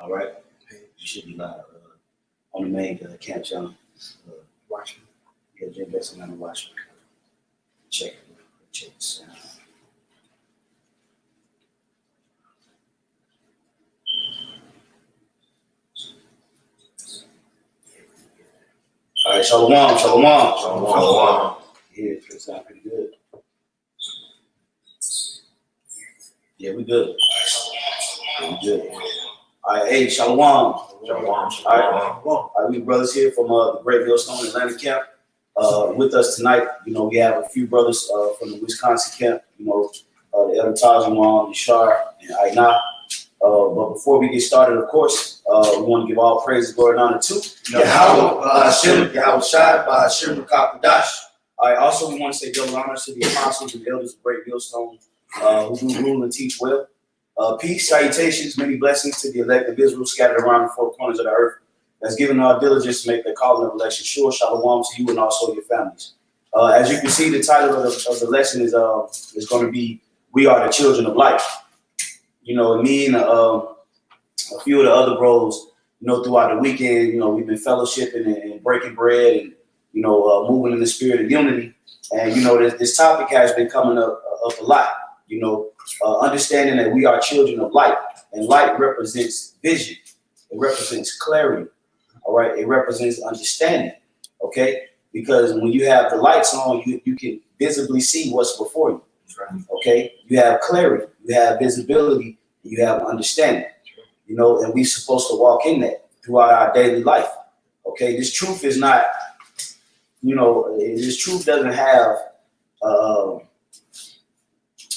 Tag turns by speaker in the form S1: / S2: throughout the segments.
S1: All right. You should be live on the main camp channel. Watch me. Yeah, Jay Besson on the watch me. Check it. Check the sound. All right, shalom, shalom, shalom. Yeah, it sounds pretty good. Yeah, we good. Yeah, we good. All right, hey, shalom. Shalom. All right, we brothers here from the Great Millstone Atlanta camp. With us tonight, you know, we have a few brothers from the Wisconsin camp, you know, the Elder Tajimon, Yashar, and Aina. But before we get started, of course, we want to give all praise, glory, and honor to YAHAWAH, BAHASHAM, YAHAWASHI, BAHASHAM, Rakapadash. All right, also, we want to say double honors to the apostles and elders of Great Millstone who do rule and teach well. Peace, salutations, many blessings to the elect of Israel scattered around the four corners of the earth. That's given our diligence to make their calling of election sure. Shalom to you and also your families. As you can see, the title of the lesson is going to be "We Are the Children of Light." You know, me and a few of the other bros, you know, throughout the weekend, you know, we've been fellowshipping and breaking bread and, you know, moving in the spirit of unity. And, you know, this topic has been coming up a lot, you know, understanding that we are children of light, and light represents vision. It represents clarity. All right. It represents understanding. OK, because when you have the lights on, you can visibly see what's before you. OK, you have clarity, you have visibility, you have understanding, you know, and we're supposed to walk in that throughout our daily life. OK, this truth is not, you know, this truth doesn't have,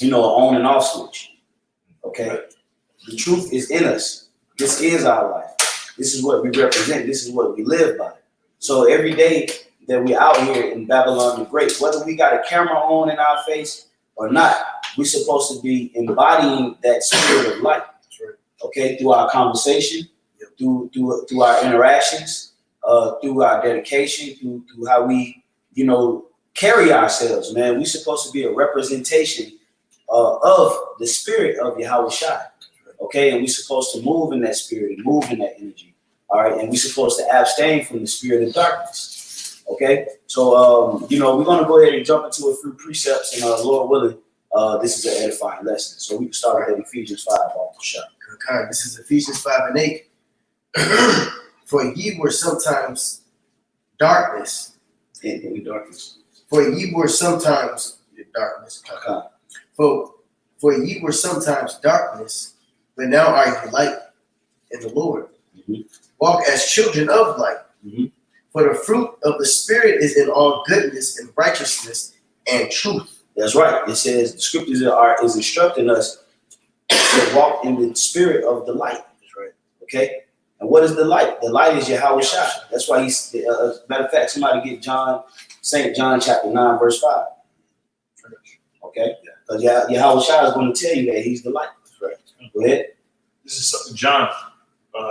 S1: you know, an on and off switch. OK, the truth is in us. This is our life. This is what we represent. This is what we live by. So every day that we're out here in Babylon the Great, whether we got a camera on in our face or not, we're supposed to be embodying that spirit of light. Okay, through our conversation, through our interactions, through our dedication, through how we, you know, carry ourselves, man. We're supposed to be a representation of the spirit of YAHAWASHI. Okay, and we're supposed to move in that spirit and move in that energy. All right, and we're supposed to abstain from the spirit of darkness. Okay, so you know, we're gonna go ahead and jump into a few precepts, and Lord willing, this is an edifying lesson. So we can start with Ephesians 5 off the shot.
S2: Okay, this is Ephesians 5 and 8. For ye were sometimes darkness.
S1: In darkness.
S2: For ye were sometimes darkness.
S1: Okay.
S2: For ye were sometimes darkness, but now are ye light in the Lord.
S1: Mm-hmm.
S2: Walk as children of light.
S1: Mm-hmm.
S2: For the fruit of the Spirit is in all goodness and righteousness and truth.
S1: That's right. It says the scriptures is instructing us to walk in the spirit of the light. That's right. Okay. And what is the light? The light is YAHAWASHI. That's why he's matter of fact, somebody get St. John chapter 9, verse 5. Okay. Because YAHAWASHI is going to tell you that he's the light. That's right. Go ahead.
S3: This is John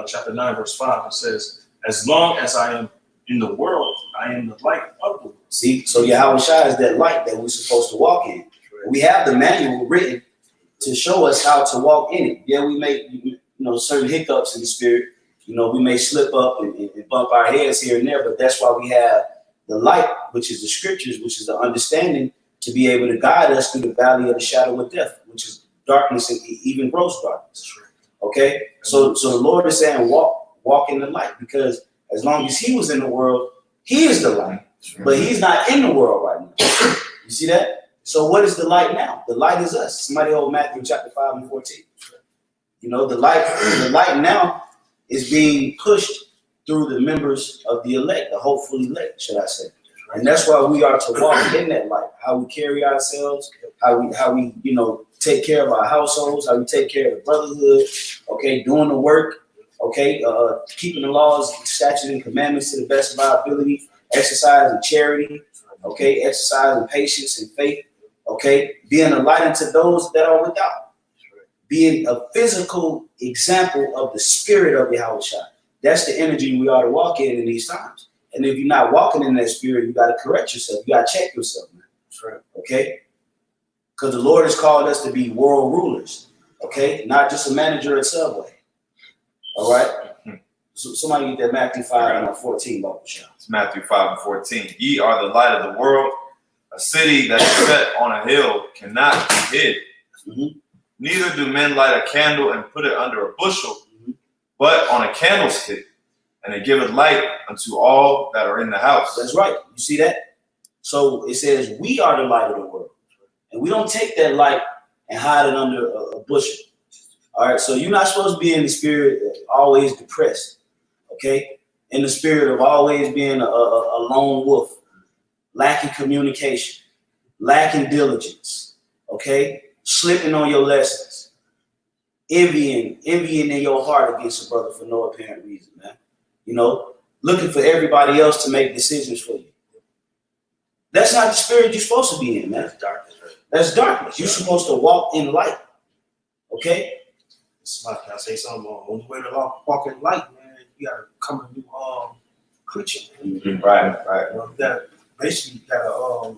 S3: chapter 9, verse 5. It says, as long as I am in the world, I am the light of the world.
S1: See, so YAHAWASHI is that light that we're supposed to walk in. Right. We have the manual written to show us how to walk in it. Yeah, we make, you know, certain hiccups in the spirit. You know, we may slip up and bump our heads here and there, but that's why we have the light, which is the scriptures, which is the understanding to be able to guide us through the valley of the shadow of death, which is darkness and even gross darkness. Okay, so the Lord is saying walk in the light, because as long as he was in the world, he is the light, but he's not in the world right now. You see that? So what is the light now? The light is us. Somebody hold Matthew chapter 5 and 14. You know, the light now is being pushed through the members of the elect, the hopeful elect, should I say. And that's why we are to walk in that light, how we carry ourselves, how we, you know, take care of our households, how we take care of the brotherhood, okay, doing the work, okay, keeping the laws, statutes, and commandments to the best of our ability, exercising charity, okay, exercising patience and faith, okay, being a light unto those that are without, being a physical example of the spirit of YAHAWASHI. That's the energy we ought to walk in these times. And if you're not walking in that spirit, you got to correct yourself. You got to check yourself, man. That's right. Okay? Because the Lord has called us to be world rulers, okay? Not just a manager at Subway, all right? Somebody get that Matthew 5:14 BAHASHAM.
S4: It's Matthew 5:14. Ye are the light of the world. A city that is set on a hill cannot be hid.
S1: Mm-hmm.
S4: Neither do men light a candle and put it under a bushel, but on a candlestick, and it giveth light unto all that are in the house.
S1: That's right. You see that? So it says we are the light of the world. And we don't take that light and hide it under a bushel. All right. So you're not supposed to be in the spirit of always depressed. Okay. In the spirit of always being a lone wolf, lacking communication, lacking diligence. Okay. Slipping on your lessons, envying in your heart against a brother for no apparent reason, man. You know, looking for everybody else to make decisions for you. That's not the spirit you're supposed to be in, man. That's darkness, right? That's darkness. You're supposed to walk in light. Okay?
S2: Can I say something? Only way to walk in light, man, you gotta come a new creature.
S4: Mm-hmm. Right.
S2: You know, you gotta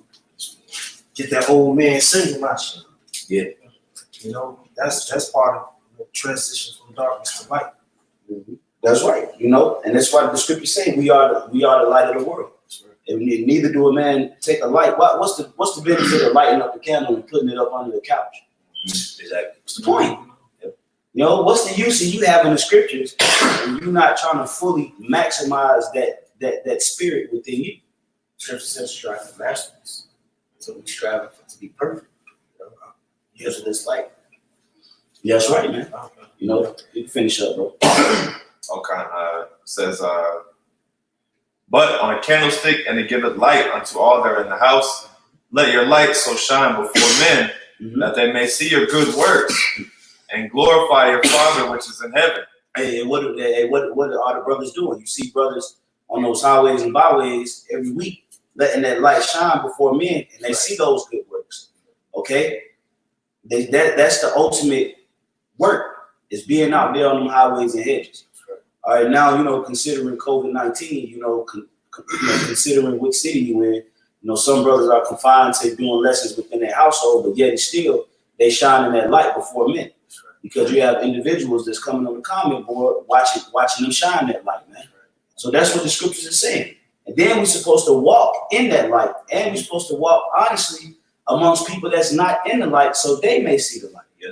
S2: get that old man singing my shit.
S1: Yeah.
S2: You know, that's part of the transition from darkness to light.
S1: Mm-hmm. That's right. You know, and that's why the scriptures say we are the light of the world. And neither do a man take a light. What's the benefit of lighting up the candle and putting it up under the couch? Exactly. What's the point? You know, what's the use of you having the scriptures and you not trying to fully maximize that spirit within you?
S2: Scripture says strive for masterpiece. So we strive to be perfect. Using this light.
S1: Yeah, that's right, man. You know, you can finish up, bro.
S4: Okay. Says, but on a candlestick, and it giveth light unto all that are in the house. Let your light so shine before men, that they may see your good works and glorify your Father which is in heaven.
S1: Hey, what are the brothers doing? You see brothers on those highways and byways every week, letting that light shine before men, and they see those good works. Okay? That's the ultimate work, is being out there on them highways and hedges. All right, now, you know, considering COVID-19, you know, considering which city you in, you know, some brothers are confined to doing lessons within their household, but yet and still they shine in that light before men. Because you have individuals that's coming on the comment board watching them shine that light, man. So that's what the scriptures are saying. And then we're supposed to walk in that light, and we're supposed to walk honestly amongst people that's not in the light so they may see the light.
S4: Yeah.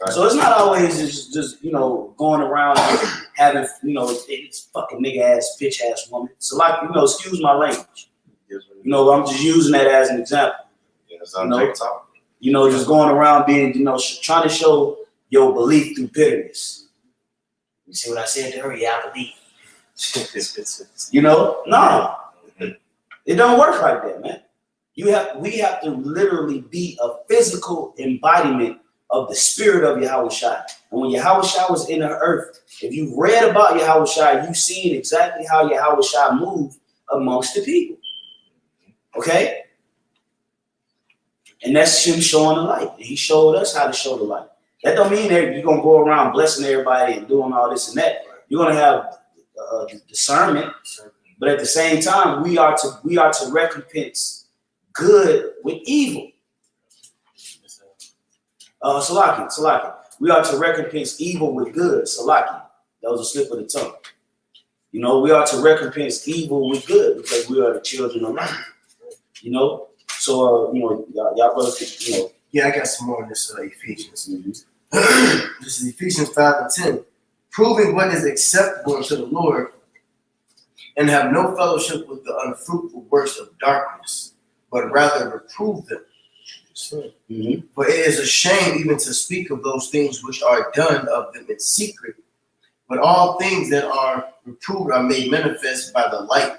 S4: Right.
S1: So it's not always just you know, going around having, you know, it's fucking nigga ass, bitch ass woman. So like, you know, excuse my language. You know, I'm just using that as an example.
S4: Yeah,
S1: you know, just going around being, you know, trying to show your belief through bitterness. You see what I said to her? Yeah, I believe. You know, no. It don't work like that, man. We have to literally be a physical embodiment of the spirit of YAHAWASHI. And when YAHAWASHI was in the earth, if you've read about YAHAWASHI, you've seen exactly how YAHAWASHI moved amongst the people. Okay? And that's him showing the light. He showed us how to show the light. That don't mean that you're going to go around blessing everybody and doing all this and that. You're going to have discernment, but at the same time, we are to recompense good with evil. Salaki. We are to recompense evil with good. Salaki. That was a slip of the tongue. You know, we are to recompense evil with good because we are the children of light. You know, so you know, y'all brothers, you know.
S2: Yeah, I got some more on this Ephesians. This is Ephesians 5:10. Proving what is acceptable unto the Lord, and have no fellowship with the unfruitful works of darkness, but rather reprove them. For it is a shame even to speak of those things which are done of them in secret. But all things that are reproved are made manifest by the light.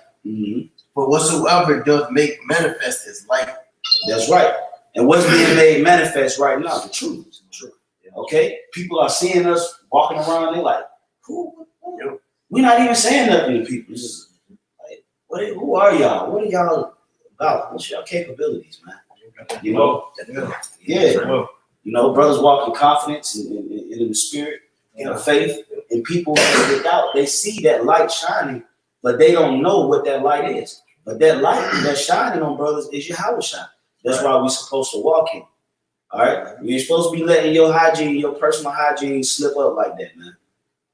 S2: For whatsoever doth make manifest is light.
S1: That's right. And what's being made manifest right now? The truth. Okay? People are seeing us walking around, they're like, we're not even saying nothing to people. It's just like, who are y'all? What are y'all about? What's your capabilities, man? You know? Yeah. You know, brothers walk in confidence and in the spirit, in faith, and people without, they see that light shining, but they don't know what that light is. But that light that's shining on brothers is YAHAWASHI. That's why we're supposed to walk in. All right? You're supposed to be letting your hygiene, your personal hygiene slip up like that, man.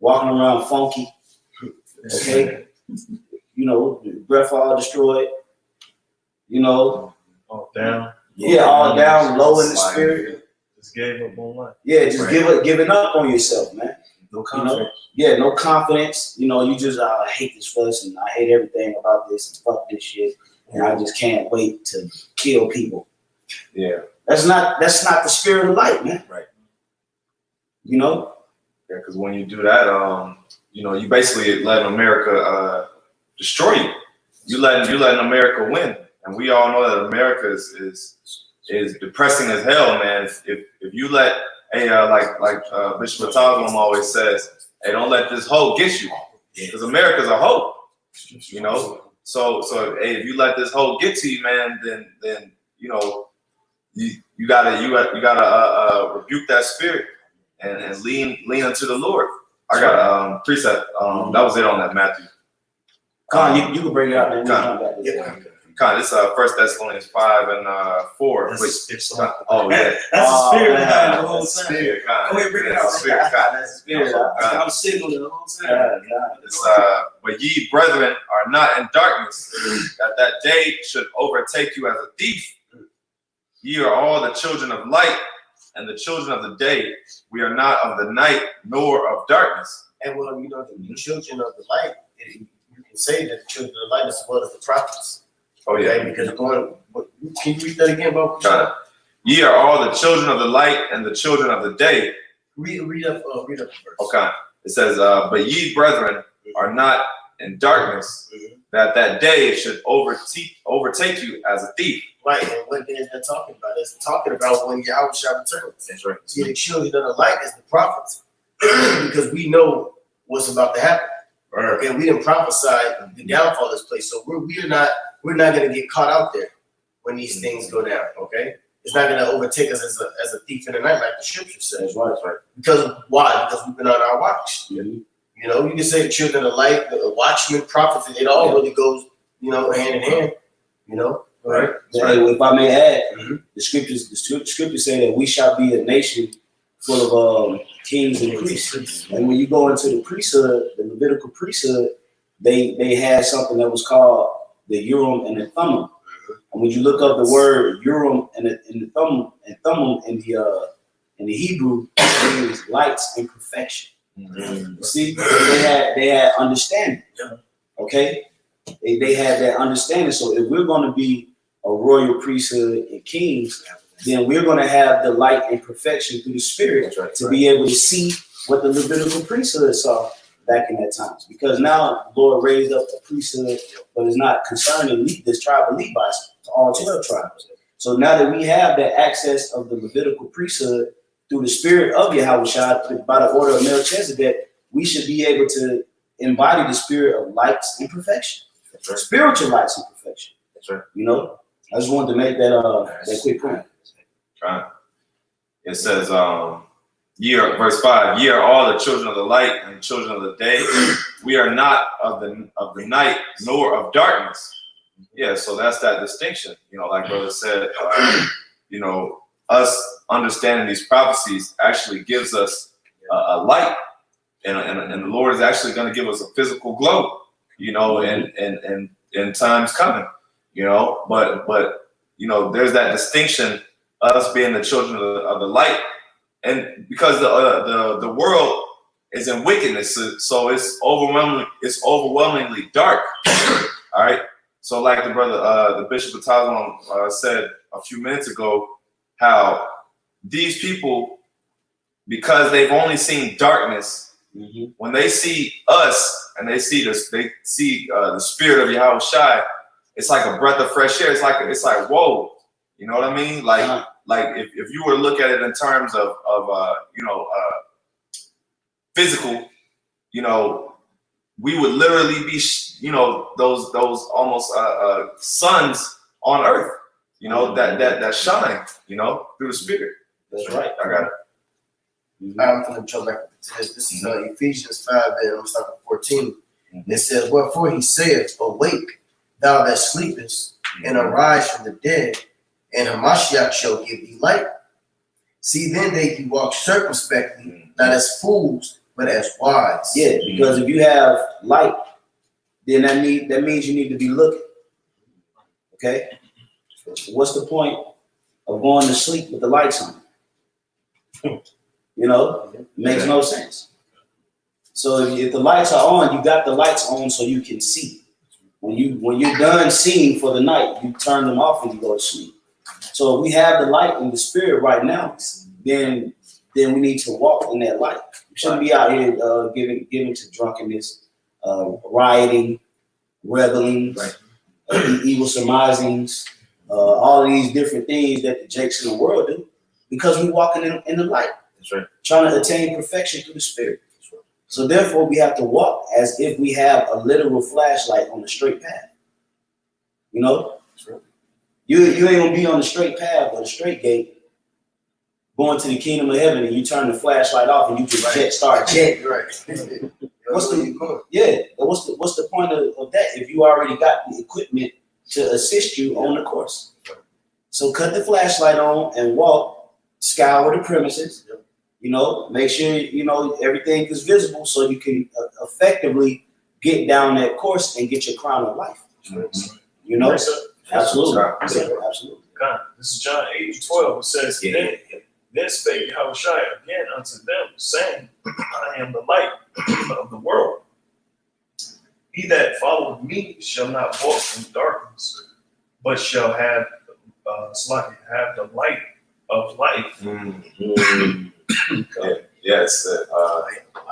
S1: Walking around funky, Okay, you know, breath all destroyed. You know,
S3: All down.
S1: yeah, all down, low in the spirit.
S3: Just gave up on life.
S1: Yeah, just giving up on yourself, man.
S3: No
S1: You know,
S3: confidence.
S1: yeah, no confidence. You know, you just I hate this fuss and I hate everything about this and fuck this shit. And I just can't wait to kill people.
S4: Yeah.
S1: That's not the spirit of light, man.
S4: Right.
S1: You know?
S4: Yeah, because when you do that, you know, you basically letting America destroy you. You letting America win, and we all know that America is depressing as hell, man. If you let like Bishop Atazom always says, hey, don't let this hoe get you, because America's a hoe, you know. So hey, if you let this hoe get to you, man, then you know you gotta rebuke that spirit and lean into the Lord. I got precept. That was it on that Matthew.
S1: Con, you can bring it out there.
S4: Con, this 1 Thessalonians 5 and 4.
S3: That's
S4: Oh yeah,
S3: the spirit
S1: man.
S3: behind the whole time.
S4: Spirit, Con.
S3: Go ahead, bring it out.
S4: Spirit, Con.
S1: That's the spirit.
S3: I'm signaling the whole time.
S4: It's, but ye brethren are not in darkness, that day should overtake you as a thief. Ye are all the children of light and the children of the day. We are not of the night nor of darkness.
S2: And well, you know, the children of the light, you can say that the children of the light as well as the prophets.
S4: Oh yeah.
S2: Okay, because can you read that again, Bob?
S4: Ye are all the children of the light and the children of the day.
S2: Read up the verse.
S4: Okay. It says, but ye brethren are not in darkness, that day should overtake you as a thief.
S2: Right, and what is that talking about? It's talking about when YAHAWASHI returns.
S4: That's right.
S2: See, the children of the light is the prophets, because we know what's about to happen. Okay, we didn't prophesy the downfall of this place, so we're not going to get caught out there when these things go down. Okay, it's not going to overtake us as a thief in the night, like the scripture says.
S1: That's right.
S2: Because why? Because we've been on our watch.
S1: Mm-hmm.
S2: You know, you can say the children of light, the watchmen, prophets, it all really goes, you know, hand in hand. You know, right?
S1: Hey, if I may add, the scriptures say that we shall be a nation full of kings and priests. And when you go into the priesthood, the Levitical priesthood, they had something that was called the Urim and the Thummim. And when you look up the word Urim and the Thummim in the Hebrew, it means lights and perfection. See, they had understanding. Okay, they had that understanding. So if we're going to be a royal priesthood and kings, then we're going to have the light and perfection through the Spirit to be able to see what the Levitical priesthood saw back in that times. Because now the Lord raised up a priesthood, but it's not concerning this tribe of Levites to all 12 tribes. So now that we have that access of the Levitical priesthood through the Spirit of YAHAWASHI by the order of Melchizedek, we should be able to embody the spirit of lights and perfection. Spiritual lights and perfection.
S4: That's right.
S1: You know, I just wanted to make that quick point.
S4: Right. It says, verse 5, ye are all the children of the light and children of the day. We are not of the night nor of darkness. Yeah, so that's that distinction. You know, like brother said, you know, us understanding these prophecies actually gives us a light, and the Lord is actually going to give us a physical glow. You know, in times coming. You know, but you know, there's that distinction. Us being the children of the light, and because the world is in wickedness, so it's overwhelmingly dark. All right. So like the Bishop Atazom said a few minutes ago, how these people, because they've only seen darkness, when they see us and they see the spirit of YAHAWASHI, it's like a breath of fresh air. It's like whoa. You know what I mean? Like if you were to look at it in terms of physical, you know, we would literally be, you know, those almost suns on earth, you know, that shine, you know, through the Spirit.
S1: That's right.
S4: I got it.
S2: I'm going to jump back to this. This is Ephesians 5, and I'm starting 14. It says, wherefore he saith, awake, thou that sleepest, and arise from the dead, and Hamashiach shall give thee light. See then that you walk circumspectly, not as fools, but as wise.
S1: Yeah, because if you have light then that means you need to be looking. Okay? What's the point of going to sleep with the lights on? You know, it makes no sense. So if the lights are on, you got the lights on so you can see. When you're done seeing for the night, you turn them off and you go to sleep. So if we have the light in the spirit right now, then we need to walk in that light. We shouldn't be out here giving to drunkenness, rioting, reveling, evil surmisings, all of these different things that the jakes in the world do, because we're walking in the light.
S3: That's right.
S1: Trying to attain perfection through the spirit. So therefore, we have to walk as if we have a literal flashlight on the straight path. You know, you ain't gonna be on the straight path or the straight gate, going to the kingdom of heaven, and you turn the flashlight off and you just start jetting.
S2: Right.
S1: What's the point of that if you already got the equipment to assist you on the course? So cut the flashlight on and walk, scour the premises. You know, make sure everything is visible so you can effectively get down that course and get your crown of life. You know, absolutely. Absolutely.
S3: God, this is John 8:12. It says, Then spake Yahawashi again unto them, saying, I am the light of the world. He that followeth me shall not walk in darkness, but shall have the light of life.
S4: Yes,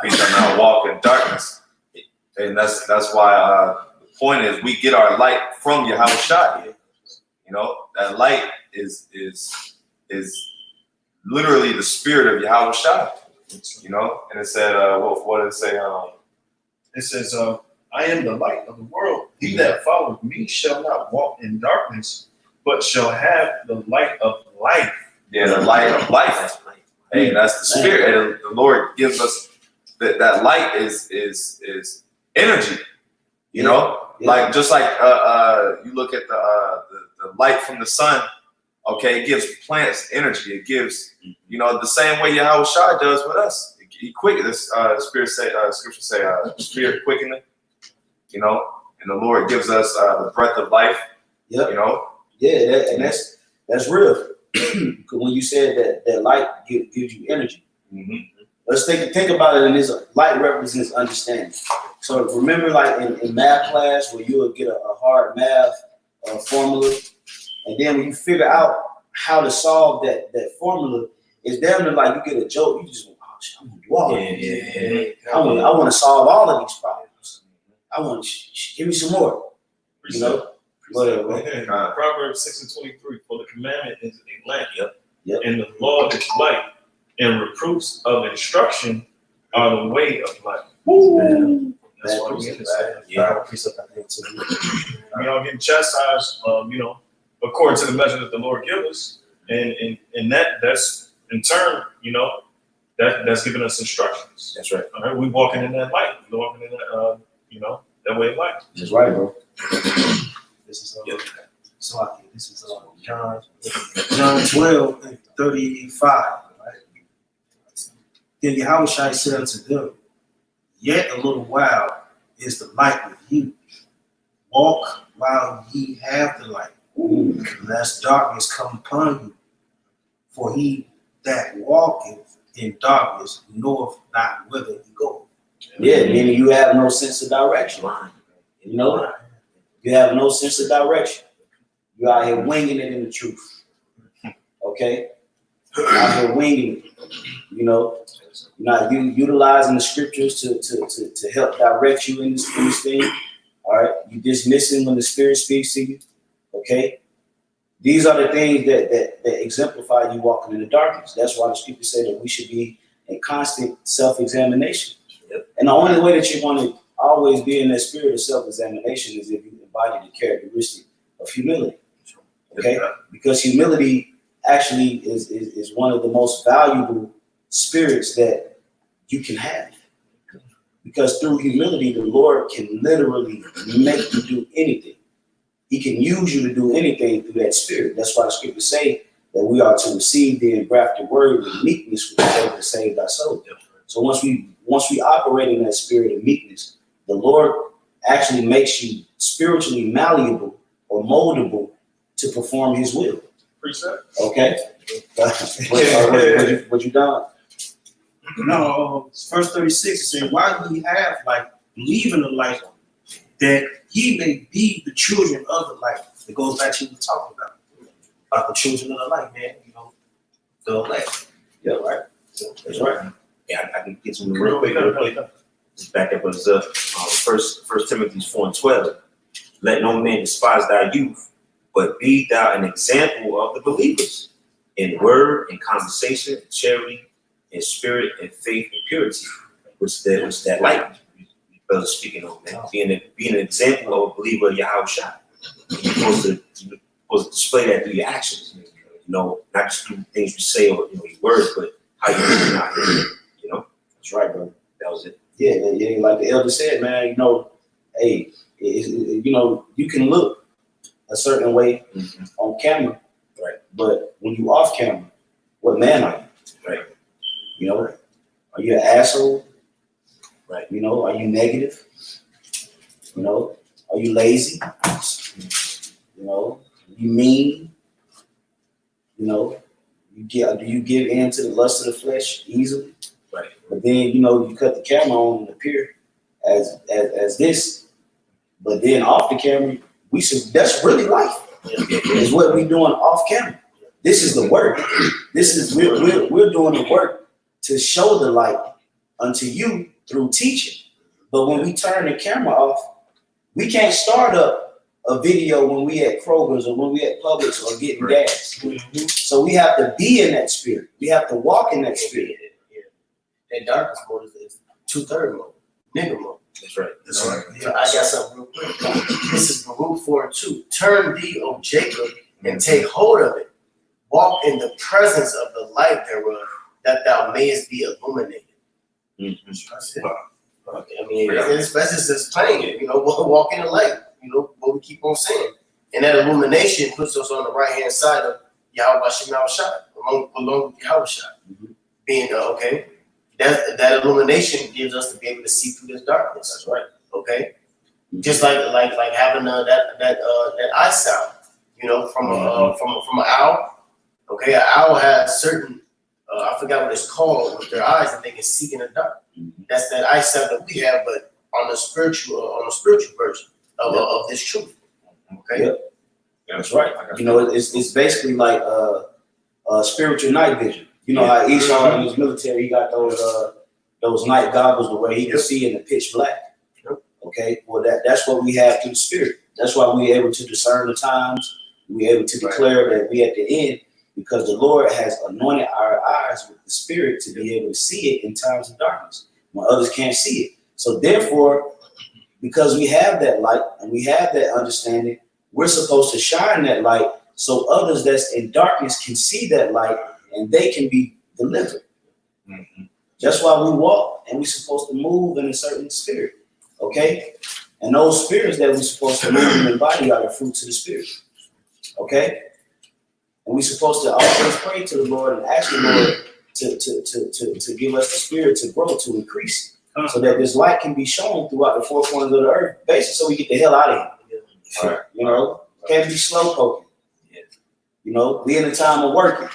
S4: we shall not walk in darkness, and that's why the point is we get our light from Yahawashi. You know, that light is literally the spirit of Yahawashi. You know, and it said, what did it say?
S3: It says, I am the light of the world. He that followeth me shall not walk in darkness, but shall have the light of life.
S4: Yeah, the light of life. Hey, that's the spirit. And the Lord gives us that light is energy. You know, like just like you look at the light from the sun. Okay, it gives plants energy. It gives the same way Yahawashi does with us. He quick. This spirit say scripture say spirit quickening. You know, and the Lord gives us the breath of life.
S1: Yep.
S4: You know.
S1: Yeah, that's real. When you said that light gives you energy, let's think about it. And this light represents understanding. So remember, like in math class, where you would get a hard math formula, and then when you figure out how to solve that formula, it's damn near like you get a joke. You just go, oh, shit, I'm gonna do all of these. I want to solve all of these problems. I want to give me some more. You know. Whatever.
S3: Proverbs 6:23. For the commandment is a lamp, and the law is light, and reproofs of instruction are the way of life. That's why we get this. We all getting chastised, according to the measure that the Lord gives us, and that's in turn, that's giving us instructions.
S1: That's right.
S3: All right, we walking in that light. We walking in that, that way of life.
S1: That's right, bro.
S2: This is this is John 12:35, right? Then Yahawashi said unto them, Yet a little while is the light with you. Walk while ye have the light, lest darkness come upon you. For he that walketh in darkness knoweth not whither he goeth.
S1: Yeah, meaning you have no sense of direction. You know? You have no sense of direction. You're out here winging it in the truth. Okay? Out here winging it. You know? You're not utilizing the scriptures to help direct you in this thing. All right? You're dismissing when the Spirit speaks to you. Okay? These are the things that exemplify you walking in the darkness. That's why the scriptures say that we should be in constant self-examination. And the only way that you're going to always be in that spirit of self-examination is if you embody the characteristic of humility. Okay? Because humility actually is one of the most valuable spirits that you can have. Because through humility, the Lord can literally make you do anything. He can use you to do anything through that spirit. That's why the scriptures say that we are to receive the engrafted word with meekness, which is able to save our soul. So once we operate in that spirit of meekness, the Lord actually makes you spiritually malleable or moldable to perform his will.
S3: Precept.
S1: Okay? What you done?
S5: No, verse 36, it says, why do we have like believe in the light, that ye may be the children of the light? It goes back to what we were talking about the children of the light, man. You know, the light.
S1: Yeah, right. That's right.
S6: Yeah, I can get some real quick. Just back up with us. First Timothy 4:12. Let no man despise thy youth, but be thou an example of the believers in word and conversation, in charity, in spirit, and faith, and purity. Which that light you brother speaking on, man. Being an example of a believer of Yahawashi. You're supposed to display that through your actions. You know, not just through things you say or your words, but how you live out here. You know,
S1: That's right, brother.
S6: that was it.
S1: Yeah, like the elder said, man, you know, hey, you know, you can look a certain way on camera,
S6: Right.
S1: but when you off camera, what man are you?
S6: Right.
S1: You know, are you an asshole?
S6: Right.
S1: You know, are you negative? You know, are you lazy? You know, you mean? You know, do you give in to the lust of the flesh easily?
S6: Right.
S1: But then, you know, you cut the camera on and appear as this, but then off the camera, that's really life. Is what we doing off camera. This is the work. This is we're doing the work to show the light unto you through teaching. But when we turn the camera off, we can't start up a video when we at Kroger's or when we at Publix or getting gas. So we have to be in that spirit. We have to walk in that spirit.
S2: That darkness mode is 2/3 mode, nigga mode.
S6: That's right.
S2: That's right. I got something real quick. This is Baruch 4:2. Turn thee, O Jacob, and take hold of it. Walk in the presence of the light thereof, that thou mayest be illuminated. That's it. Okay, I mean, it's just plain, you know, walk in the light, you know, what we keep on saying. And that illumination puts us on the right-hand side of YAHAWASHI, along with YAHAWASHI. Being, okay, that illumination gives us to be able to see through this darkness. That's right. Okay, just like having that eye sound, you know, from an owl. Okay, an owl has certain I forgot what it's called with their eyes that they can see in the dark. That's that eye sound that we have, but on the spiritual version of this truth. Okay,
S1: Yep. That's right. You know, it's basically like spiritual night vision. You know how Esau in his military, he got those night goggles the way he can see in the pitch black. Okay, well that's what we have through the spirit. That's why we're able to discern the times. We're able to declare that we at the end, because the Lord has anointed our eyes with the spirit to be able to see it in times of darkness when others can't see it. So therefore, because we have that light and we have that understanding, we're supposed to shine that light so others that's in darkness can see that light and they can be delivered. That's why we walk and we're supposed to move in a certain spirit. Okay? And those spirits that we're supposed to move in the body are the fruits of the spirit. Okay? And we're supposed to always pray to the Lord and ask the Lord to give us the spirit to grow, to increase, so that this light can be shown throughout the four corners of the earth, basically so we get the hell out of here. You know, can't be slow poking. You know, we in a time of working.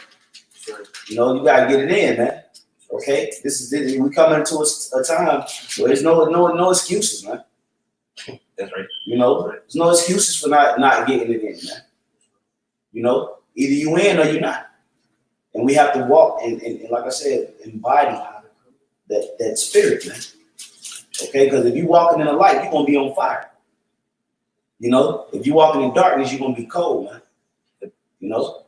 S1: You know, you gotta get it in, man. Okay, we coming into a time where there's no excuses, man.
S6: That's right.
S1: You know, there's no excuses for not getting it in, man. You know, either you in or you're not. And we have to walk and like I said, embody that spirit, man. Okay, because if you're walking in the light, you're gonna be on fire. You know, if you're walking in darkness, you're gonna be cold, man. You know,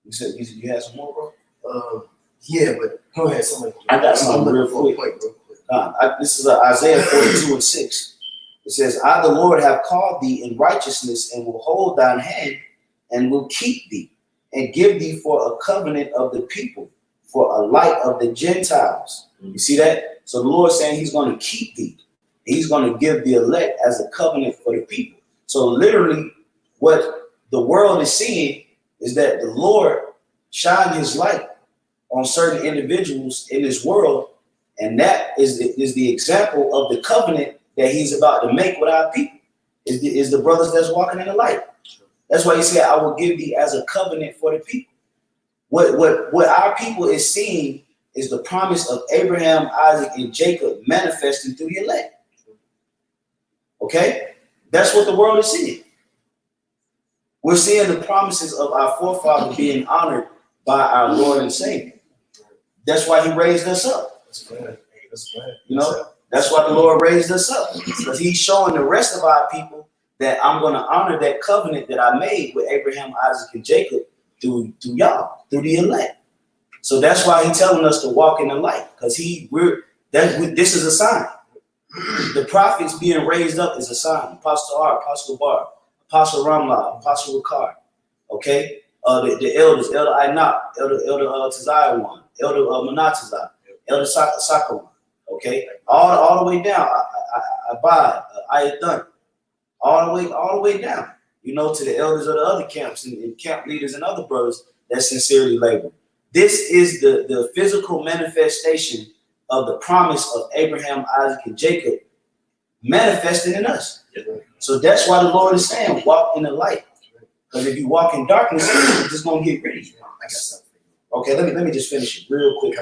S1: you said you had some more, bro.
S2: Yeah, but go ahead. Somebody.
S1: I got something real quick.
S2: Real quick.
S1: This is Isaiah 42:6. It says, "I, the Lord, have called thee in righteousness, and will hold thine hand, and will keep thee, and give thee for a covenant of the people, for a light of the Gentiles." You see that? So the Lord saying He's going to keep thee. He's going to give the elect as a covenant for the people. So literally, what the world is seeing is that the Lord shined His light on certain individuals in this world, and that is the example of the covenant that he's about to make with our people is the brothers that's walking in the light. That's why he said, I will give thee as a covenant for the people. What our people is seeing is the promise of Abraham, Isaac, and Jacob manifesting through the elect. Okay? That's what the world is seeing. We're seeing the promises of our forefathers being honored by our Lord and Savior. That's why he raised us up.
S3: That's bad. That's bad.
S1: You know, that's why the Lord raised us up. Because he's showing the rest of our people that I'm going to honor that covenant that I made with Abraham, Isaac, and Jacob through y'all, through the elect. So that's why he's telling us to walk in the light. Because this is a sign. The prophets being raised up is a sign. Apostle R, Apostle Bar, Apostle Ramla, Apostle Ricard. Okay? The elders, Elder Ainat, Elder Tazayawan, Elder Manatazah, Elder Sakawan. Okay? All the way down. Abad, Ayathan. All the way down. You know, to the elders of the other camps and camp leaders and other brothers that sincerely labor. This is the physical manifestation of the promise of Abraham, Isaac, and Jacob manifesting in us. So that's why the Lord is saying, walk in the light. Because if you walk in darkness, you're just going to get rid of you. Okay, let me just finish it real quick.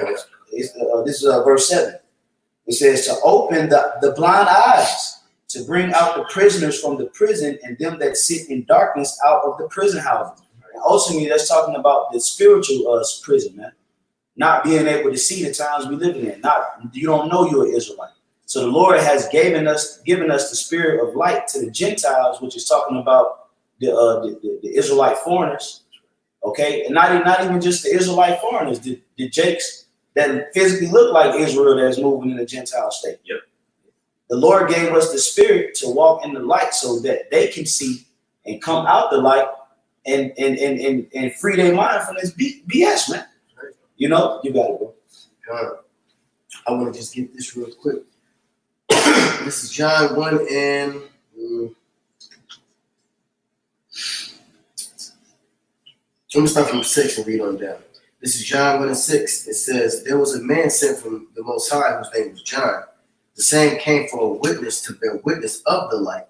S1: This is verse 7. It says, to open the blind eyes, to bring out the prisoners from the prison and them that sit in darkness out of the prison houses. And ultimately, that's talking about the spiritual prison, man. Not being able to see the times we live in. You don't know you're an Israelite. So the Lord has given us the spirit of light to the Gentiles, which is talking about the Israelite foreigners. Okay, and not even just the Israelite foreigners, the Jakes that physically look like Israel that's moving in the Gentile state.
S6: Yep.
S1: The Lord gave us the spirit to walk in the light so that they can see and come out the light and free their mind from this BS, man. You know, you got it, bro.
S2: I want to just get this real quick. This is John 1 and let me start from 6 and read on down. This is John 1 and 6. It says, there was a man sent from the Most High whose name was John. The same came for a witness to bear witness of the light,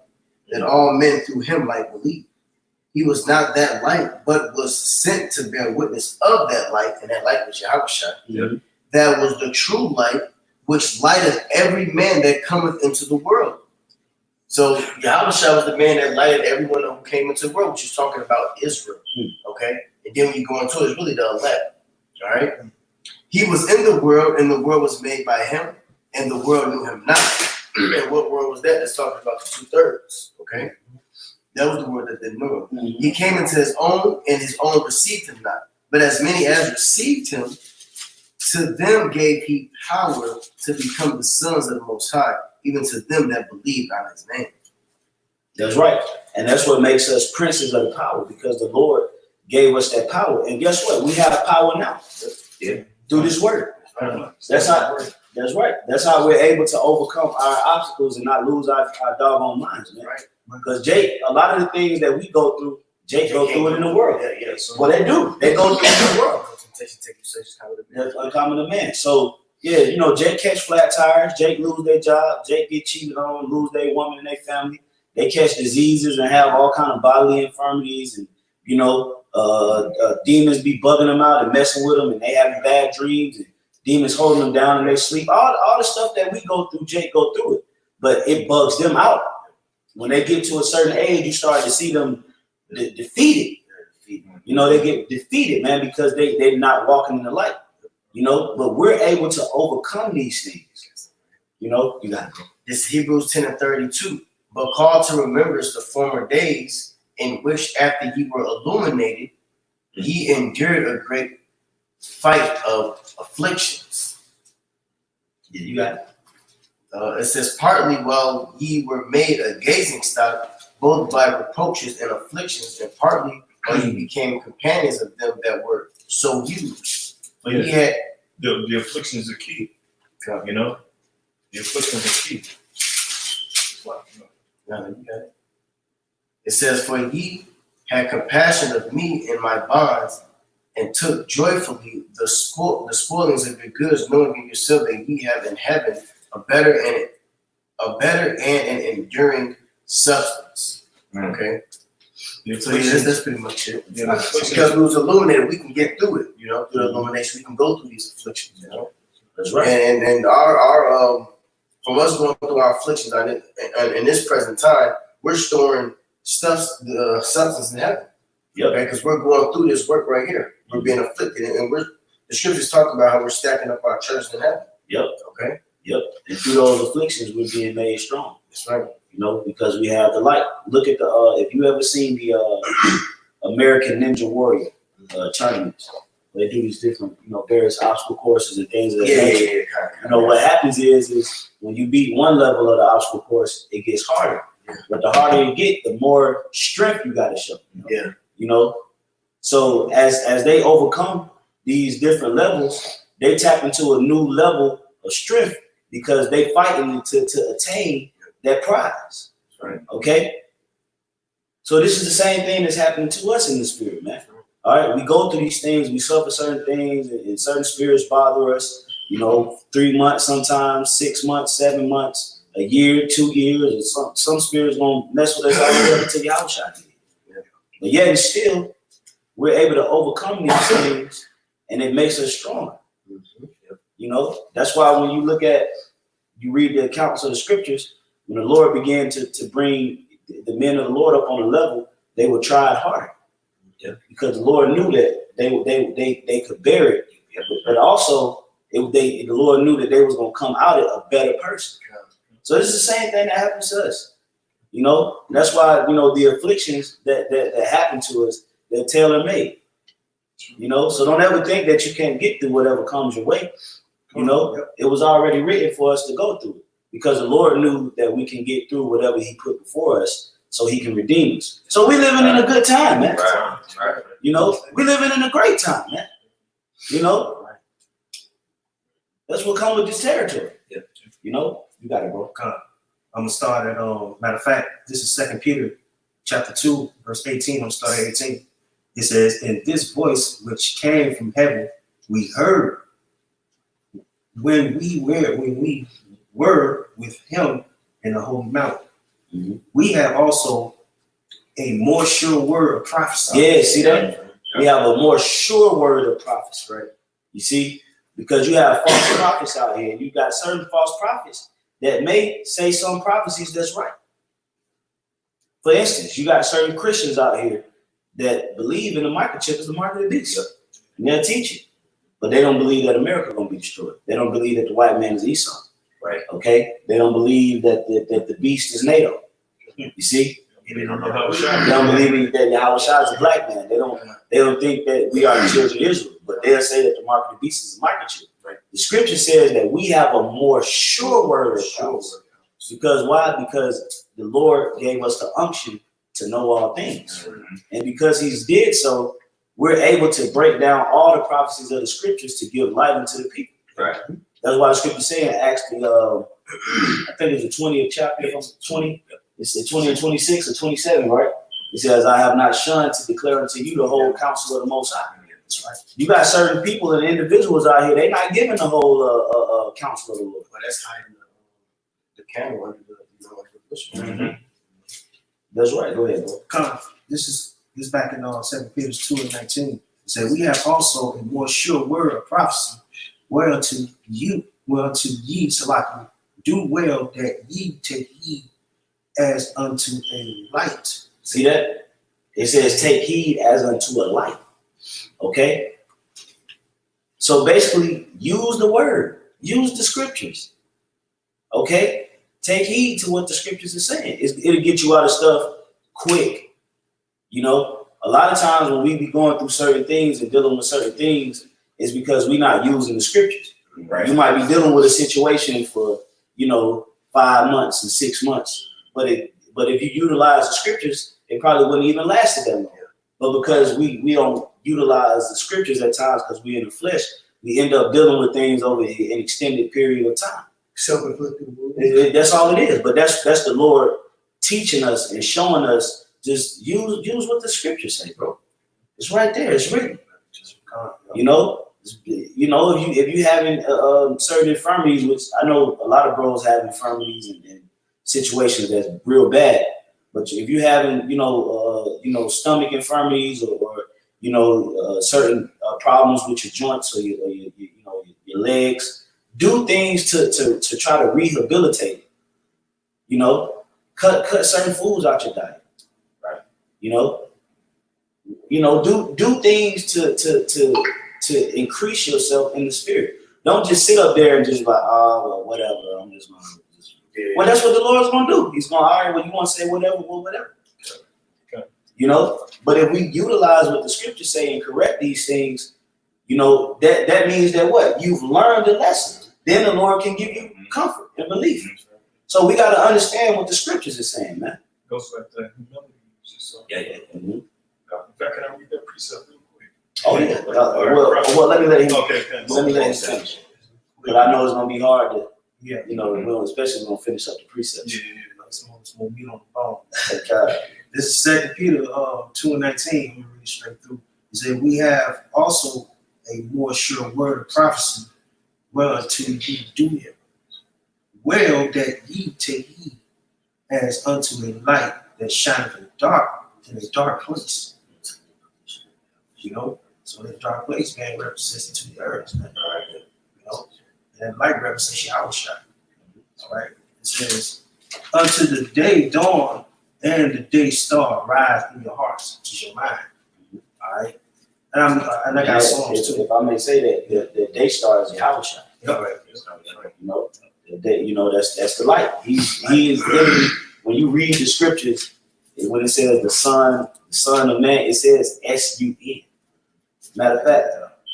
S2: that all men through him might believe. He was not that light, but was sent to bear witness of that light, and that light was YAHAWASHI.
S1: Mm-hmm.
S2: That was the true light, which lighteth every man that cometh into the world. So YAHAWASHI was the man that lighted everyone who came into the world, which is talking about Israel. Okay? And then when you go into it, it's really the elect. All right? He was in the world, and the world was made by him, and the world knew him not. And what world was that? That's talking about the 2/3. Okay? That was the word that didn't know him. He came into his own, and his own received him not. But as many as received him, to them gave he power to become the sons of the Most High, even to them that believe on his name.
S1: That's right. And that's what makes us princes of the power, because the Lord gave us that power. And guess what? We have power now.
S6: Yeah.
S1: Through this word. That's right. That's how we're able to overcome our obstacles and not lose our doggone minds, man. Right. Because Jake, a lot of the things that we go through, Jake go through it in the world.
S3: Yeah.
S1: Well, they do. They go through it in the world. That's uncommon to man. So, yeah, you know, Jake catch flat tires. Jake lose their job. Jake get cheated on, lose their woman and their family. They catch diseases and have all kind of bodily infirmities, and you know, demons be bugging them out and messing with them, and they having bad dreams, and demons holding them down in their sleep. All the stuff that we go through, Jake go through it, but it bugs them out. When they get to a certain age, you start to see them defeated. You know, they get defeated, man, because they're not walking in the light. You know, but we're able to overcome these things. You know, you got to go.
S2: This is Hebrews 10 and 32. But call to remembrance the former days in which, after ye were illuminated, ye endured a great fight of afflictions.
S1: Yeah, you got it.
S2: It says, partly while ye were made a gazing stock, both by reproaches and afflictions, and partly while ye became companions of them that were so used. But ye had
S3: the afflictions are key. You know, the afflictions are key.
S2: It says, for ye had compassion of me in my bonds, and took joyfully the spoilings of your goods, knowing in yourself that ye have in heaven a better and a better and an enduring substance. Okay. So yeah, that's pretty much it. Because we was illuminated, we can get through it. You know, through the illumination, we can go through these afflictions. You know,
S1: That's right.
S2: and our from us going through our afflictions in this present time, we're storing the substance in heaven.
S1: Yep.
S2: Okay, because we're going through this work right here. We're being afflicted, and the scriptures talk about how we're stacking up our treasures in heaven.
S1: Yep.
S2: Okay.
S1: Yep. And through those afflictions, we're being made strong.
S2: That's right.
S1: You know, because we have the light. Look at if you ever seen the American Ninja Warrior tournaments, they do these different, various obstacle courses and things of that nature. You know, what happens is when you beat one level of the obstacle course, it gets harder.
S2: Yeah.
S1: But the harder you get, the more strength you got to show.
S2: Yeah.
S1: You know, so as they overcome these different levels, they tap into a new level of strength because they fighting to attain that prize.
S2: Right.
S1: Okay. So this is the same thing that's happening to us in the spirit, man. All right, we go through these things, we suffer certain things, and certain spirits bother us. 3 months, sometimes 6 months, 7 months, a year, 2 years, and some spirits gonna mess with us all the way up until YAHAWASHI. But yet and still, we're able to overcome these things, and it makes us stronger. That's why when you read the accounts of the scriptures, when the Lord began to bring the men of the Lord up on a level, they would try harder. Yeah. Because the Lord knew that they could bear it, but also the Lord knew that they was gonna come out a better person. So this is the same thing that happens to us. That's why the afflictions that happen to us, they're tailor-made. So don't ever think that you can't get through whatever comes your way. It was already written for us to go through it because the Lord knew that we can get through whatever He put before us, so He can redeem us. So we living in a good time, man.
S4: Right.
S1: We living in a great time, man. That's what comes with this territory.
S5: Yeah.
S1: You got it, bro.
S5: I'm gonna start at matter of fact, this is 2 Peter chapter 2, verse 18. I'm gonna start at 18. It says, "And this voice which came from heaven, we heard when we were with him in the holy mountain.
S1: Mm-hmm.
S5: We have also a more sure word of prophecy."
S1: Yeah, see that? We have a more sure word of prophecy, right? You see? Because you have false prophets out here. You got certain false prophets that may say some prophecies that's right. For instance, you got certain Christians out here that believe in the microchip is the mark of the beast. And they'll teach it. But they don't believe that America is going to be destroyed. They don't believe that the white man is Esau.
S5: Right.
S1: Okay? They don't believe that the beast is NATO. You see?
S3: They don't know
S1: They don't believe that YAHAWASHI is a black man. They don't think that we are the children of Israel. But they'll say that the mark of the beast is a microchip. Right. The scripture says that we have a more sure word of prophecy. Because why? Because the Lord gave us the unction to know all things. And because He's did so, we're able to break down all the prophecies of the scriptures to give light into the people.
S4: Right.
S1: That's why the scripture saying, I think it's the 20th chapter, 20. It's the 20 and 26 or 27, right? It says, "I have not shunned to declare unto you the whole counsel of the Most High." That's right. You got certain people and individuals out here, they're not giving the whole counsel of the Lord.
S2: But that's hiding the camera under the bushel.
S1: Mm-hmm. That's right. Go ahead, bro.
S5: This is back in 2 Peter 2 and 19. It said, "We have also a more sure word of prophecy, whereunto ye, Salaki, do well that ye take heed as unto a light."
S1: See that? It says, "Take heed as unto a light." Okay? So basically, use the word. Use the scriptures. Okay? Take heed to what the scriptures are saying. It'll get you out of stuff quick. A lot of times when we be going through certain things and dealing with certain things, it's because we're not using the scriptures. Right. You might be dealing with a situation for, 5 months and 6 months. But if you utilize the scriptures, it probably wouldn't even last that long. But because we don't utilize the scriptures at times because we're in the flesh, we end up dealing with things over an extended period of time.
S2: Self-inflicted.
S1: That's all it is. But that's the Lord teaching us and showing us, just use what the scriptures say, bro. It's right there. It's written. If you having certain infirmities, which I know a lot of bros have infirmities and situations that's real bad. But if you're having, stomach infirmities or certain problems with your joints or your legs, do things to try to rehabilitate it. Cut certain foods out your diet. Right. Do things to increase yourself in the spirit. Don't just sit up there and just like, oh, well, whatever. I'm just gonna. Well, that's what the Lord's gonna do. He's gonna, all right, well, you want to say whatever, well, whatever. Okay. But if we utilize what the scriptures say and correct these things, that means that what? You've learned a lesson. Then the Lord can give you comfort and belief. So we got to understand what the scriptures is saying, man.
S3: Goes back to that humility.
S1: Yeah.
S3: Mm-hmm. In fact, can I read that precept real quick?
S1: Oh yeah. Well, let me let him.
S3: Okay.
S1: Let me let him finish. But I know it's gonna be hard to.
S5: Yeah.
S1: Especially when we finish up the precepts.
S5: Yeah. It's more meat on the bone.
S1: God.
S5: This is 2 Peter 2:19. We read straight through. It said, "We have also a more sure word of prophecy, whereunto ye do him. Well, that ye take heed as unto a light that shineth in a dark place." So that dark place, man, represents the 2 areas, man. And that light represents YAHAWASHI. All right. It says, "Unto the day dawn and the day star rise in your hearts," which is your mind. All right. And I got songs too.
S1: If I may say that, the day star is YAHAWASHI.
S5: Right.
S1: The day, that's the light. He is literally, when you read the scriptures, when it says the son of man, it says S-U-N. Matter of fact,